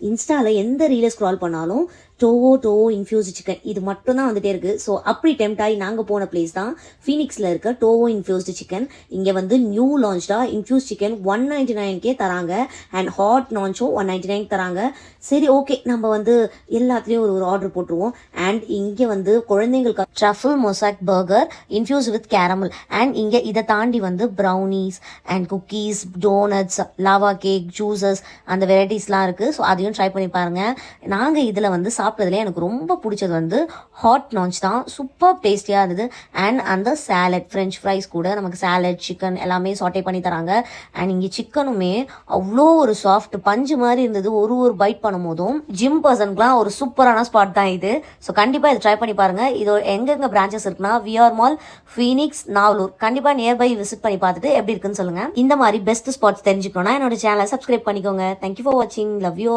இன்ஸ்டாவில் எந்த ரீலை ஸ்க்ரால் பண்ணாலும் டோவோ இன்ஃப்யூஸ்டு சிக்கன் இது மட்டும் தான் வந்துட்டே இருக்குது. ஸோ அப்படி டெம்ட் ஆகி நாங்கள் போன பிளேஸ் தான் ஃபீனிக்ஸில் இருக்க டோவோ இன்ஃப்யூஸ்டு சிக்கன். இங்கே வந்து நியூ லான்ச்டாக இன்ஃப்யூஸ் சிக்கன் 199 தராங்க அண்ட் ஹாட் நான்ச்சும் 199 தராங்க. சரி ஓகே, நம்ம வந்து எல்லாத்துலேயும் ஒரு ஆர்டர் போட்டுருவோம். அண்ட் இங்கே வந்து குழந்தைங்களுக்கு truffle mosaic burger infuse with caramel. And இங்கே இதை தாண்டி வந்து brownies and cookies, doughnuts, lava cake, juices அந்த வெரைட்டிஸ்லாம் இருக்குது. ஸோ அதையும் ட்ரை பண்ணி பாருங்கள். நாங்கள் இதில் வந்து சாப்பிட்டதுல எனக்கு ரொம்ப பிடிச்சது வந்து ஹாட் நான்ச் தான். சூப்பர் டேஸ்டியாக இருந்தது. அண்ட் அந்த சாலட், ஃப்ரெஞ்ச் ஃப்ரைஸ் கூட நமக்கு சாலட், சிக்கன் எல்லாமே சாட்டே பண்ணி தராங்க. அண்ட் இங்கே சிக்கனுமே அவ்வளோ ஒரு சாஃப்ட் பஞ்சு மாதிரி இருந்தது. ஒரு பைட் பண்ணும் போதும் ஜிம் பர்சனுக்குலாம் ஒரு சூப்பரான ஸ்பாட் தான் இது. ஸோ கண்டிப்பாக இதை ட்ரை பண்ணி பாருங்கள். இது எங்கெங்கே பிரான்ச்சஸ் இருக்குன்னா விஆர் மால், ஃபீனிக்ஸ், நாவலூர். கண்டிப்பாக நியர்பை விசிட் பண்ணி பார்த்துட்டு எப்படி இருக்குன்னு சொல்லுங்கள். இந்த மாதிரி பெஸ்ட் ஸ்பாட்ஸ் தெரிஞ்சுக்கணும்னா என்னோட சேனலை சப்ஸ்கிரைப் பண்ணிக்கோங்க. தேங்க்யூ ஃபார் வாட்சிங். Love you.